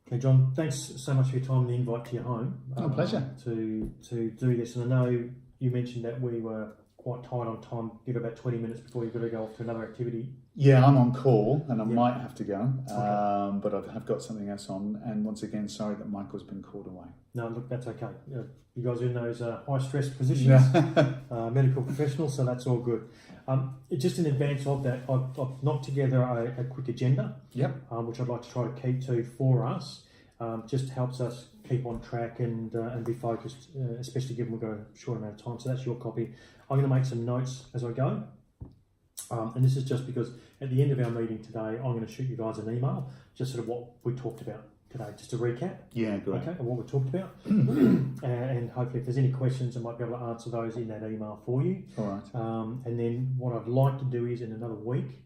Okay, John, thanks so much for your time and the invite to your home. Pleasure. To do this. And I know you mentioned that we were quite tight on time. Give about 20 minutes before you've got to go off to another activity. Yeah, I'm on call and I Yep. might have to go, Okay. but I have got something else on. And once again, sorry that Michael's been called away. No, look, that's okay. You guys are in those high-stress positions, medical professionals, so that's all good. Just in advance of that, I've knocked together a quick agenda, Yep. which I'd like to try to keep to for us. Just helps us keep on track and be focused, especially given we've got a short amount of time. So that's your copy. I'm going to make some notes as I go. And this is just because at the end of our meeting today, I'm going to shoot you guys an email, just sort of what we talked about today, just to recap. Yeah, great. Okay, and what we talked about. And hopefully if there's any questions, I might be able to answer those in that email for you. All right. And then what I'd like to do is in another week,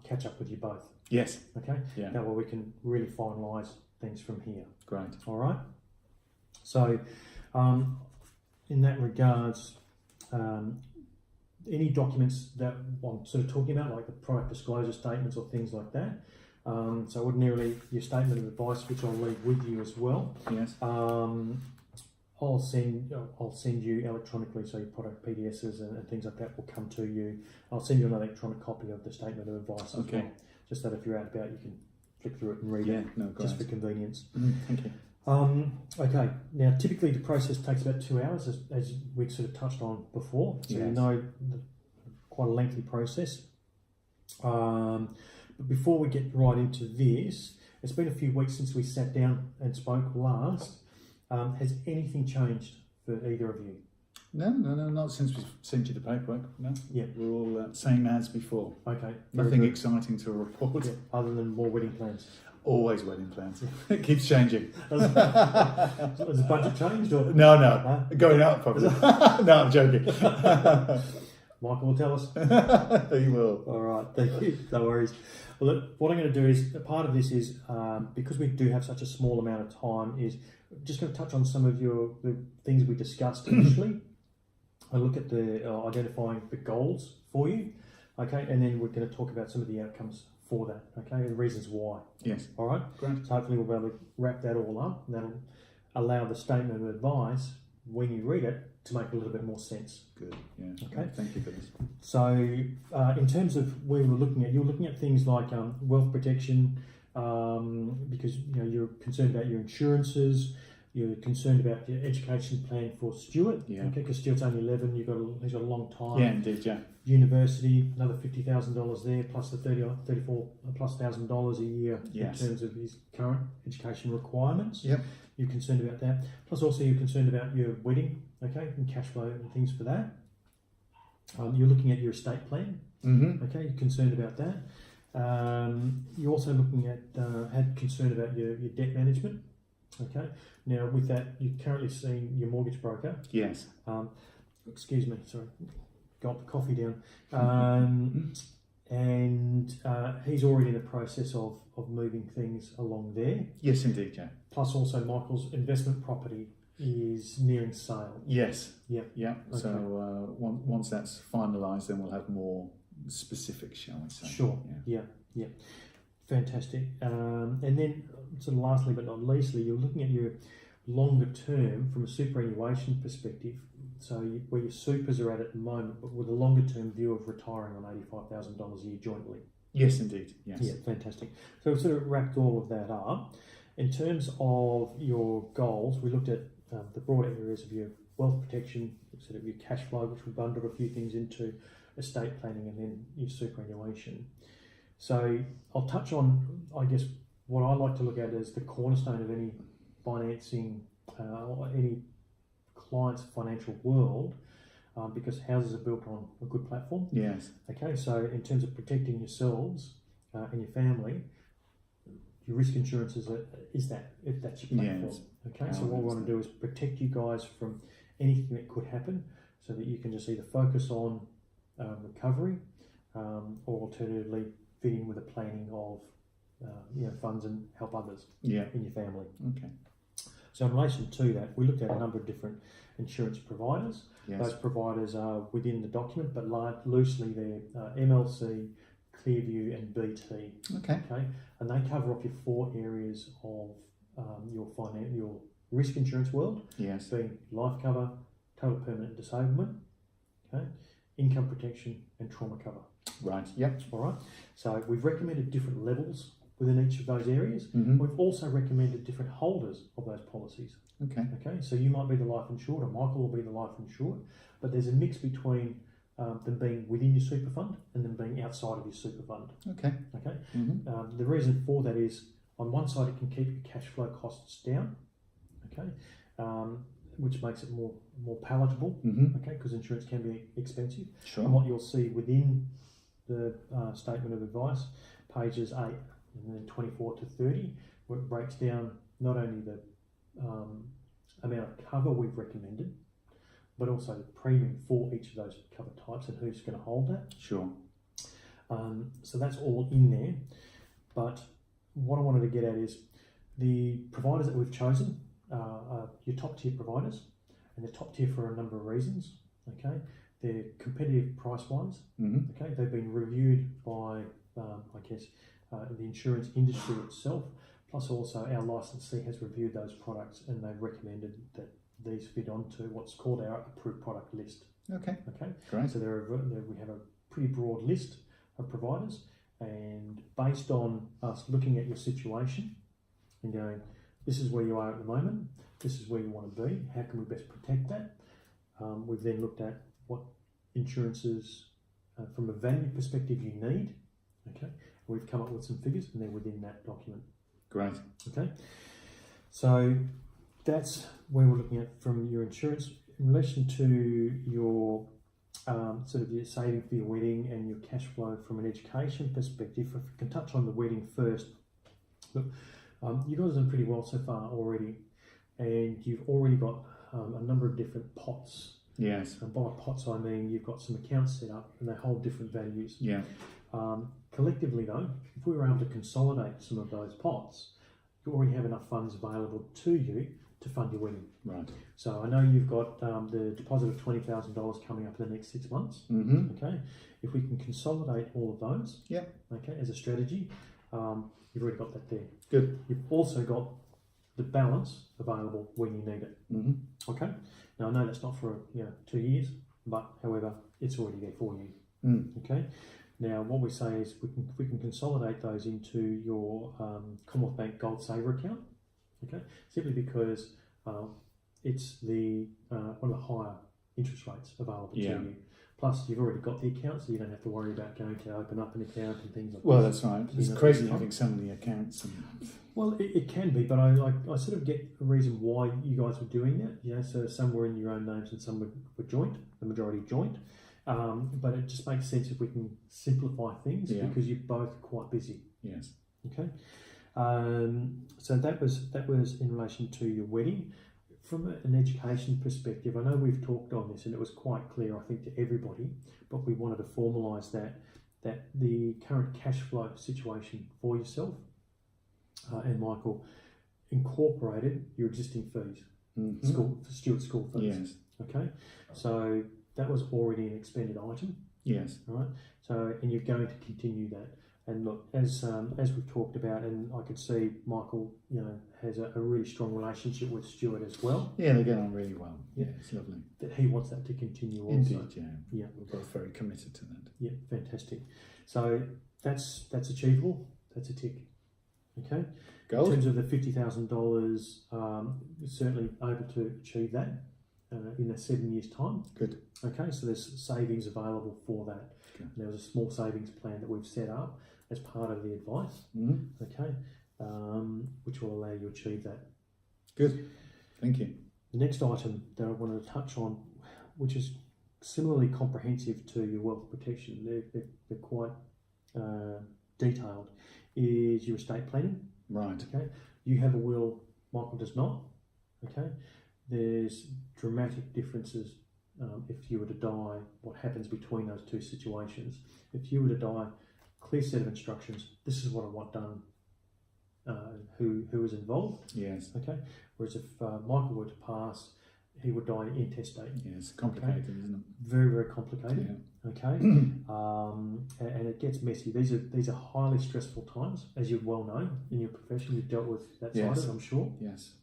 catch up with you both. Yes. Okay? Yeah. That way we can really finalise things from here. Great. All right? So, in that regards, any documents that I'm sort of talking about, like the product disclosure statements or things like that. So ordinarily, your statement of advice, which I'll leave with you as well. Yes. I'll send you electronically, so your product PDSs and things like that will come to you. I'll send you an electronic copy of the statement of advice as well. Just that if you're out about, you can flick through it and read it, no, great. just for convenience. Thank you. Okay, now typically the process takes about 2 hours, as we sort of touched on before, so you know quite a lengthy process. But before we get right into this, it's been a few weeks since we sat down and spoke last. Has anything changed for either of you? No, not since we sent you the paperwork. No. Yeah. We're all same as before. Okay. Nothing exciting to report. Yeah, other than more wedding plans. Always wedding plans. It keeps changing. Has the budget changed? Or? No. Going up probably. No, I'm joking. Michael will tell us. He will. All right, thank you. No worries. Well, look, what I'm going to do is, part of this is, because we do have such a small amount of time, is just going to touch on some of the things we discussed initially. I look at the identifying the goals for you, okay, and then we're going to talk about some of the outcomes for that, okay, and the reasons why. Yes. All right? Great. So hopefully we'll be able to wrap that all up, and that'll allow the statement of advice, when you read it, to make a little bit more sense. Good. Yeah. Okay. Thank you for this. So in terms of where we're looking at, you're looking at things like wealth protection, because you're concerned about your insurances, you're concerned about your education plan for Stuart. Yeah. Okay, because Stuart's only 11, he's got a long time. Yeah, indeed. Yeah. University, another $50,000 there, plus the $34,000+ a year Yes. in terms of his current education requirements. Yep. You're concerned about that. Plus also you're concerned about your wedding, okay, and cash flow and things for that. You're looking at your estate plan. Mm-hmm. Okay, you're concerned about that. You're also looking at had concern about your debt management. Okay, now with that, you're currently seeing your mortgage broker. Yes. Excuse me, sorry, got the coffee down. And he's already in the process of moving things along there. Yes, indeed. Yeah. Plus, also Michael's investment property is nearing sale. Yes. Yep. Yeah. Okay. So once that's finalised, then we'll have more specifics, shall we say? Sure. Yeah. Fantastic. And then, sort of lastly but not leastly, you're looking at your longer term from a superannuation perspective. So where your supers are at the moment, but with a longer term view of retiring on $85,000 a year jointly. Yes, indeed. Yes. Yeah, fantastic. So we've sort of wrapped all of that up. In terms of your goals, we looked at the broad areas of your wealth protection, sort of your cash flow, which we bundled a few things into, estate planning, and then your superannuation. So I'll touch on, I guess, what I like to look at as the cornerstone of any financing or any client's financial world, because houses are built on a good platform. Yes. Okay, so in terms of protecting yourselves and your family, your risk insurance is that, if that's your platform. Yes. Okay, so what we want to do is protect you guys from anything that could happen, so that you can just either focus on recovery, or alternatively fit in with a planning of funds and help others in your family. Okay. So in relation to that, we looked at a number of different insurance providers. Yes. Those providers are within the document, but loosely they're MLC, Clearview and BT. Okay. Okay, and they cover off your 4 areas of your risk insurance world, Yes. being life cover, total permanent disablement, okay, income protection, and trauma cover. Right. Yep. All right. So we've recommended different levels within each of those areas. Mm-hmm. We've also recommended different holders of those policies. Okay. Okay. So you might be the life insured, or Michael will be the life insured, but there's a mix between them being within your super fund and them being outside of your super fund. Okay. Okay. Mm-hmm. The reason for that is, on one side, it can keep your cash flow costs down. Okay. Which makes it more palatable. Mm-hmm. Okay, because insurance can be expensive. Sure. And what you'll see within the statement of advice, pages 8 and then 24 to 30, where it breaks down not only the amount of cover we've recommended, but also the premium for each of those cover types and who's going to hold that. Sure. So that's all in there. But what I wanted to get at is the providers that we've chosen are your top tier providers, and they're top tier for a number of reasons. Okay, they're competitive price wise. Mm-hmm. Okay, they've been reviewed by the insurance industry itself, plus also our licensee has reviewed those products and they've recommended that these fit onto what's called our approved product list. Okay. Okay, Great. so we have a pretty broad list of providers, and based on us looking at your situation and going, this is where you are at the moment, this is where you want to be, how can we best protect that? We've then looked at what insurances from a value perspective you need. Okay, we've come up with some figures and they're within that document. Great. Okay, so that's where we're looking at from your insurance. In relation to your sort of your saving for your wedding and your cash flow from an education perspective, if we can touch on the wedding first. Look, you guys have done pretty well so far already, and you've already got a number of different pots. Yes. And by pots I mean you've got some accounts set up and they hold different values. Yeah. Collectively though, if we were able to consolidate some of those pots, you already have enough funds available to you to fund your wedding. Right. So I know you've got the deposit of $20,000 coming up in the next 6 months. Mm-hmm. Okay, if we can consolidate all of those, Yeah. okay, as a strategy, you've already got that there. Good. You've also got the balance available when you need it. Mm-hmm. Okay. Now I know that's not for 2 years, but however, it's already there for you. Mm. Okay. Now what we say is we can consolidate those into your Commonwealth Bank Gold Saver account. Okay. Simply because it's the one of the higher interest rates available to you. Plus, you've already got the account, so you don't have to worry about going to open up an account and things like that. Well, that's right. It's know, crazy having so many accounts. And... Well, it can be, but I sort of get a reason why you guys were doing that. So some were in your own names and some were joint, the majority joint. But it just makes sense if we can simplify things because you're both quite busy. Yes. Okay. So that was in relation to your wedding. From an education perspective, I know we've talked on this and it was quite clear, I think, to everybody, but we wanted to formalise that the current cash flow situation for yourself and Michael incorporated your existing fees, Stewart school fees. Yes. Okay, so that was already an expended item. Yes. Right. So, and you're going to continue that. And look, as we've talked about, and I could see Michael, has a really strong relationship with Stuart as well. Yeah, they get on really well. Yeah, it's lovely. That he wants that to continue also. Indeed, Yeah. We're both very committed to that. Yeah, fantastic. So that's achievable. That's a tick. Okay. Gold. In terms of the $50,000, certainly able to achieve that in a 7 years' time. Good. Okay, so there's savings available for that. Okay. There was a small savings plan that we've set up as part of the advice. Mm-hmm. Okay, which will allow you to achieve that. Good. Thank you. The next item that I wanted to touch on, which is similarly comprehensive to your wealth protection, they're quite detailed, is your estate planning. Right. Okay, you have a will, Michael does not. Okay, there's dramatic differences if you were to die, what happens between those two situations. If you were to die, clear set of instructions, this is what I want done, who is involved. Yes. Okay, whereas if Michael were to pass, he would die intestate. Yes, complicated, isn't it? Very, very complicated. Okay, and it gets messy. These are highly stressful times, as you well know in your profession. You've dealt with that side Yes. of it, I'm sure. Yes.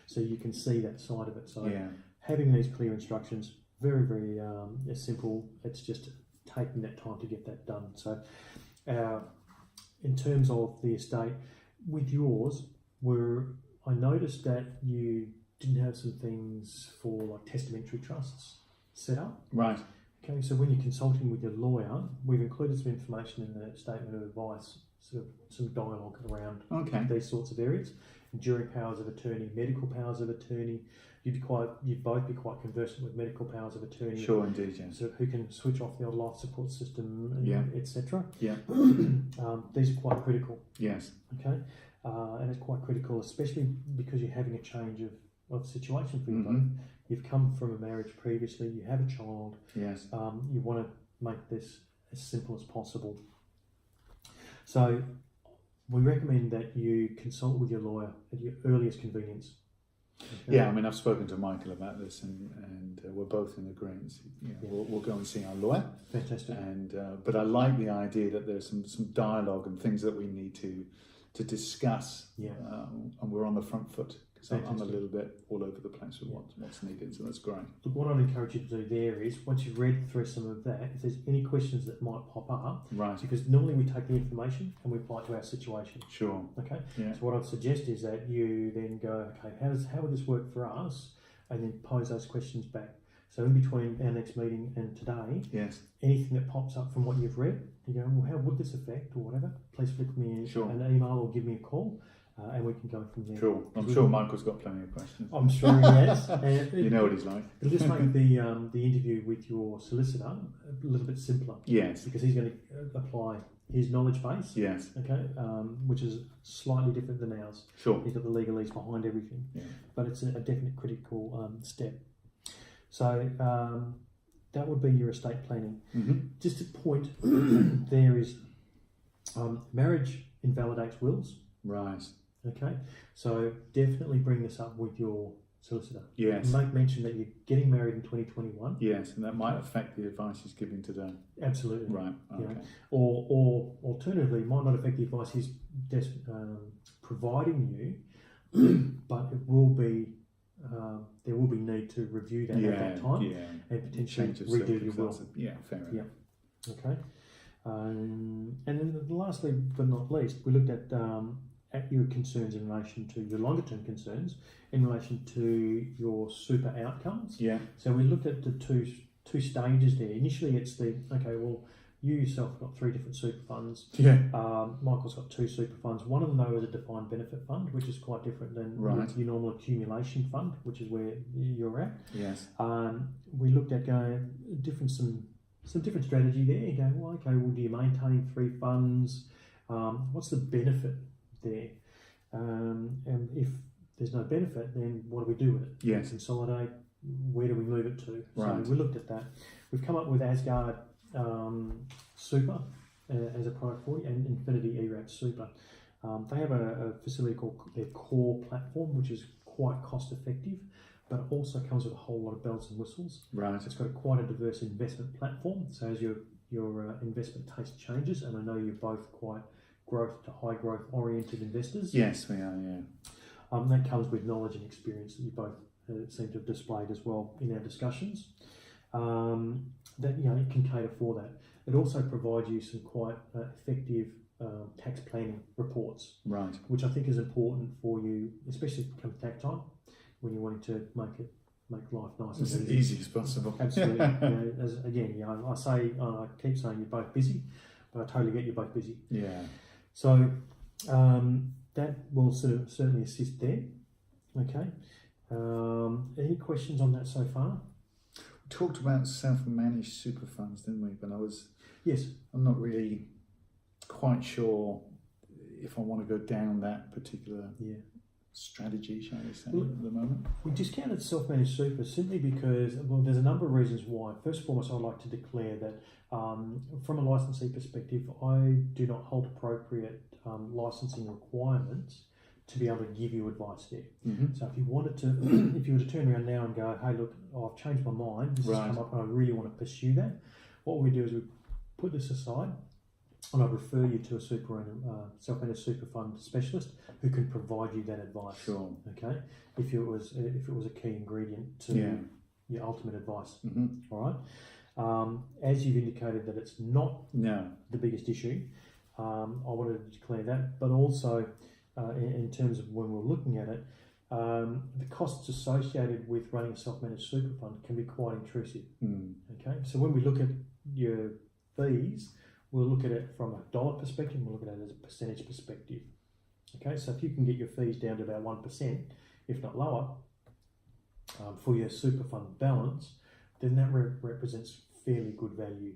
So you can see that side of it. So Yeah. having these clear instructions, very, very simple. It's just taking that time to get that done. So in terms of the estate, with yours, I noticed that you didn't have some things for like testamentary trusts set up. Right. Okay, so when you're consulting with your lawyer, we've included some information in the statement of advice, sort of some dialogue around Okay. these sorts of areas. Enduring powers of attorney, medical powers of attorney. You'd both be quite conversant with medical powers of attorney. Sure, indeed, yes. So who can switch off the old life support system, Yeah. etc. Yeah. These are quite critical. Yes. Okay, and it's quite critical, especially because you're having a change of situation for you both. Mhm. You've come from a marriage previously, you have a child, Yes. you want to make this as simple as possible. So we recommend that you consult with your lawyer at your earliest convenience. Okay? Yeah, I mean, I've spoken to Michael about this, and we're both in agreement. Yeah, Yeah. we'll go and see our lawyer. Fantastic. And but I like the idea that there's some dialogue and things that we need to discuss. Yeah. And we're on the front foot because I'm a Fantastic. little bit all over the place with what's needed. So that's great. Look, what I'd encourage you to do there is, once you've read through some of that, if there's any questions that might pop up, Right. because normally we take the information and we apply it to our situation. Sure. Okay. Yeah. So what I'd suggest is that you then go, okay, how would this work for us, and then pose those questions back. So in between our next meeting and today, Yes. anything that pops up from what you've read, you go, well, how would this affect or whatever? Please flick me Sure. an email or give me a call, and we can go from there. Sure. I'm sure Michael's got plenty of questions. I'm sure he has. And You know what he's like. it'll just make the interview with your solicitor a little bit simpler, Yes. because he's going to apply his knowledge base, Yes. okay, which is slightly different than ours. Sure. He's got the legalese behind everything, Yeah. but it's a definite critical step. So that would be your estate planning. Mm-hmm. Just a point there is marriage invalidates wills. Right. Okay, so definitely bring this up with your solicitor. Yes. Make mention that you're getting married in 2021. Yes, and that might affect the advice he's giving today. Absolutely. Right. Okay. Yeah. Or alternatively, it might not affect the advice he's providing you, but it will be there will be need to review that at that time Yeah. and potentially Change of redo your will. circumstances. Yeah. Fair enough. Yeah. Okay. And then lastly, but not least, we looked at your concerns in relation to your longer term concerns in relation to your super outcomes. Yeah. So we looked at the two stages there. Initially, it's you yourself have got 3 different super funds. Yeah. Michael's got 2 super funds. One of them, though, is a defined benefit fund, which is quite different than Right. your normal accumulation fund, which is where you're at. Yes. We looked at some different strategy there. You go, well, okay, do you maintain 3 funds? What's the benefit there? And if there's no benefit, then what do we do with it? Yes. Consolidate. Where do we move it to? Right. So we looked at that. We've come up with Asgard Super as a product for you, and Infinity ERAT Super. They have a facility called their Core platform, which is quite cost effective, but also comes with a whole lot of bells and whistles. Right. It's got quite a diverse investment platform. So as your investment taste changes, and I know you're both quite growth to high growth oriented investors. Yes, we are. Yeah. That comes with knowledge and experience that you both seem to have displayed as well in our discussions. That it can cater for that. It also provides you some quite effective tax planning reports, Right. which I think is important for you, especially come tax time when you're wanting to make life nice As and easy as possible. Absolutely. I keep saying you're both busy, but I totally get you're both busy. Yeah. So that will certainly assist there. Okay. Any questions on that so far? We talked about self-managed super funds, didn't we? But Yes. I'm not really quite sure if I want to go down that particular Yeah. strategy, shall we say, Well, at the moment. We discounted self-managed super simply because, well, there's a number of reasons why. First and foremost, I'd like to declare that from a licensee perspective, I do not hold appropriate licensing requirements to be able to give you advice there. Mm-hmm. So if you wanted to, if you were to turn around now and go, hey, look, I've changed my mind, this has come up and I really want to pursue that, what we do is we put this aside and I refer you to a self-managed super fund specialist who can provide you that advice. Sure. Okay. If it was a key ingredient to your ultimate advice. Mm-hmm. All right. As you've indicated that it's not the biggest issue, I wanted to declare that, but also in terms of when we're looking at it, the costs associated with running a self-managed super fund can be quite intrusive. Okay, so when we look at your fees, we'll look at it from a dollar perspective, we'll look at it as a percentage perspective. Okay, so if you can get your fees down to about 1%, if not lower, for your super fund balance, then that represents fairly good value.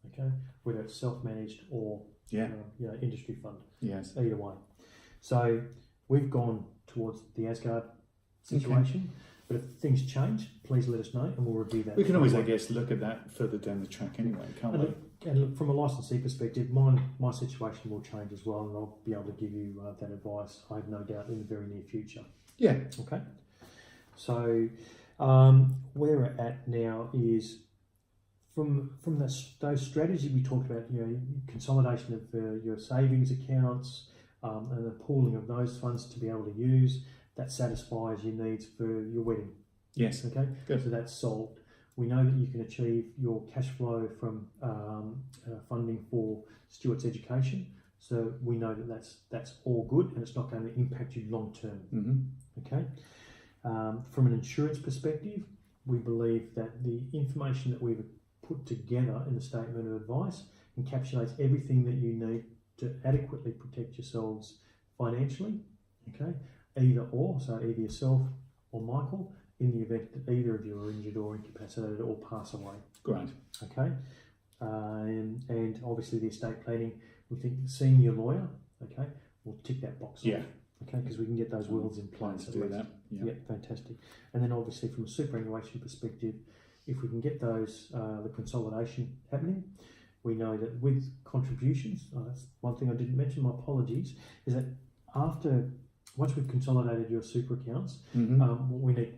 Okay, whether it's self-managed or industry fund. Yes. Either way. So we've gone towards the Asgard situation, but if things change, please let us know and we'll review that. We can always, I guess, look at that further down the track anyway, can't we? And look, from a licensee perspective, my situation will change as well, and I'll be able to give you that advice, I have no doubt, in the very near future. Yeah. Okay. So where we're at now is from those strategies we talked about, consolidation of your savings accounts and the pooling of those funds to be able to use, that satisfies your needs for your wedding. Yes. Okay. Good. So that's solved. We know that you can achieve your cash flow from funding for Stuart's education. So we know that that's all good and it's not going to impact you long term. Mm-hmm. Okay. From an insurance perspective, we believe that the information that we've put together in the statement of advice encapsulates everything that you need to adequately protect yourselves financially. Okay. Either or, so either yourself or Michael, in the event that either of you are injured or incapacitated or pass away. Great. Okay. And obviously the estate planning, we think seeing your lawyer, okay, will tick that box off. Okay, because we can get those wills in place. To do that. Yeah, fantastic. And then obviously from a superannuation perspective, if we can get those, the consolidation happening, we know that with contributions, that's one thing I didn't mention, my apologies, is that once we've consolidated your super accounts, what we need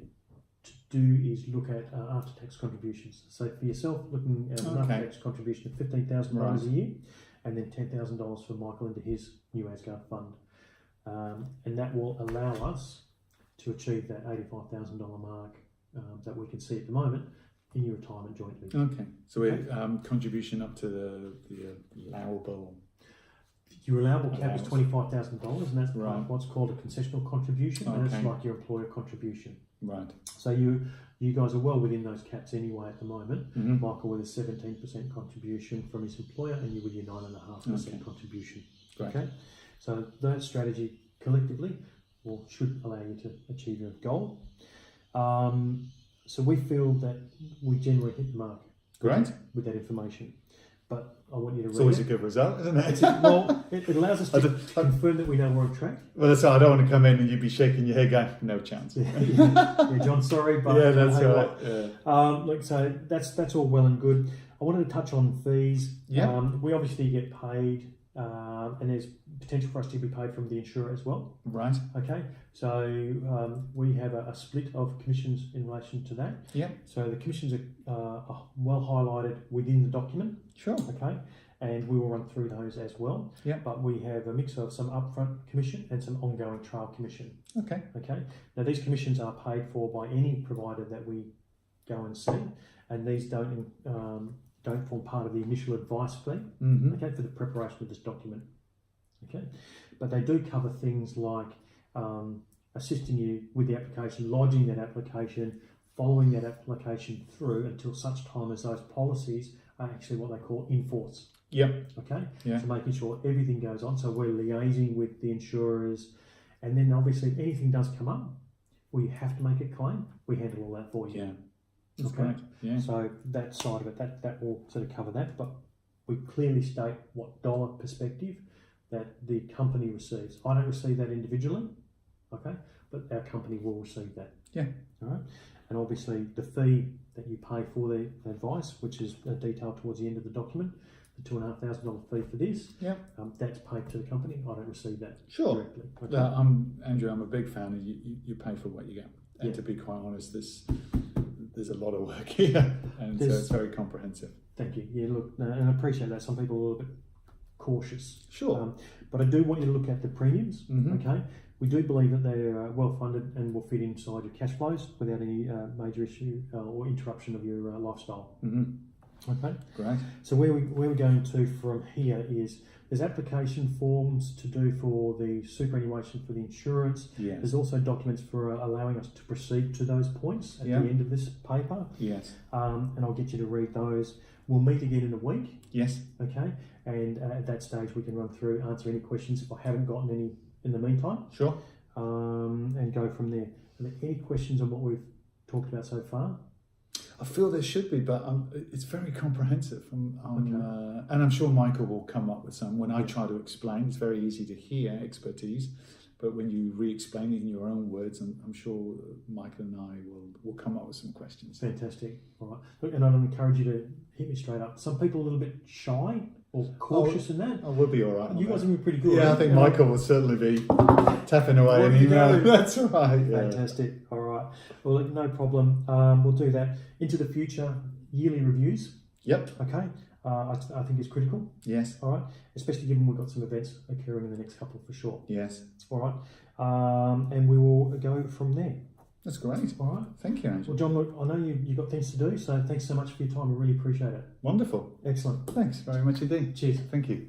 to do is look at after-tax contributions. So for yourself, looking at an after-tax contribution of $15,000 a year, and then $10,000 for Michael into his new Asgard fund. And that will allow us to achieve that $85,000 mark that we can see at the moment in your retirement jointly. Okay, so we're contribution up to the allowable. Your allowable cap is $25,000, and that's what's called a concessional contribution, and it's Okay. like your employer contribution. Right. So you guys are well within those caps anyway at the moment. Mm-hmm. Michael with a 17% contribution from his employer, and you with your 9.5% contribution. Great. Okay, so that strategy collectively should allow you to achieve your goal. So we feel that we generally hit the mark. Great. With that information. But I want you to read It's always it. a good result, isn't it? Well, it allows us to confirm that we know we're on track. Well, that's why I don't want to come in and you'd be shaking your head going, no chance. Yeah, John, sorry, but Yeah, that's hey, right. what? Look, so that's all well and good. I wanted to touch on fees. Yeah. We obviously get paid, and there's potential for us to be paid from the insurer as well. Right. Okay, so we have a split of commissions in relation to that. Yeah. So the commissions are well highlighted within the document. Sure. Okay, and we will run through those as well. Yeah. But we have a mix of some upfront commission and some ongoing trail commission. Okay. Okay. Now these commissions are paid for by any provider that we go and see, and these don't form part of the initial advice fee. Mm-hmm. Okay, for the preparation of this document. Okay, but they do cover things like assisting you with the application, lodging that application, following that application through until such time as those policies are actually what they call in force. Yep. Okay, Yeah. so making sure everything goes on. So we're liaising with the insurers, and then obviously anything does come up where you have to make a claim, we handle all that for you. Yeah. That's Okay. great. Yeah. So that side of it, that will sort of cover that, but we clearly state what dollar perspective that the company receives. I don't receive that individually, okay, but our company will receive that. Yeah. All right. And obviously the fee that you pay for the advice, which is detailed towards the end of the document, the $2,500 fee for this. Yeah. That's paid to the company. I don't receive that Sure. directly. Okay. Andrew, I'm a big fan of you pay for what you get. And Yeah. to be quite honest, there's a lot of work here, and so it's very comprehensive. Thank you. Yeah, look, and I appreciate that. Some people are a little bit cautious. Sure. But I do want you to look at the premiums. Mhm. Okay. We do believe that they are well funded and will fit inside your cash flows without any major issue or interruption of your lifestyle. Mm-hmm. Okay. Great. So where we're going to from here is there's application forms to do for the superannuation for the insurance. Yes. There's also documents for allowing us to proceed to those points at Yeah. the end of this paper. Yes. And I'll get you to read those. We'll meet again in a week. Yes. Okay, and at that stage we can run through, answer any questions if I haven't gotten any in the meantime, Sure. and go from there. Are there any questions on what we've talked about so far? I feel there should be, but it's very comprehensive. Okay. And I'm sure Michael will come up with some. When I try to explain, it's very easy to hear expertise, but when you re-explain it in your own words, I'm sure Michael and I will come up with some questions. Fantastic. All right. Look, and I'd encourage you to hit me straight up. Some people are a little bit shy or cautious in that. Oh, we'll be all right. You guys have been pretty good. Yeah, I think Michael will certainly be tapping away. What And do you know? That's right. Yeah. Fantastic. All right. Well, look, no problem. We'll do that. Into the future, yearly reviews. Yep. Okay. I think is critical. Yes. All right. Especially given we've got some events occurring in the next couple for sure. Yes. All right. And we will go from there. That's great. All right. Thank you, Angel. Well, John, look, I know you've got things to do, so thanks so much for your time. I really appreciate it. Wonderful. Excellent. Thanks very much indeed. Cheers. Thank you.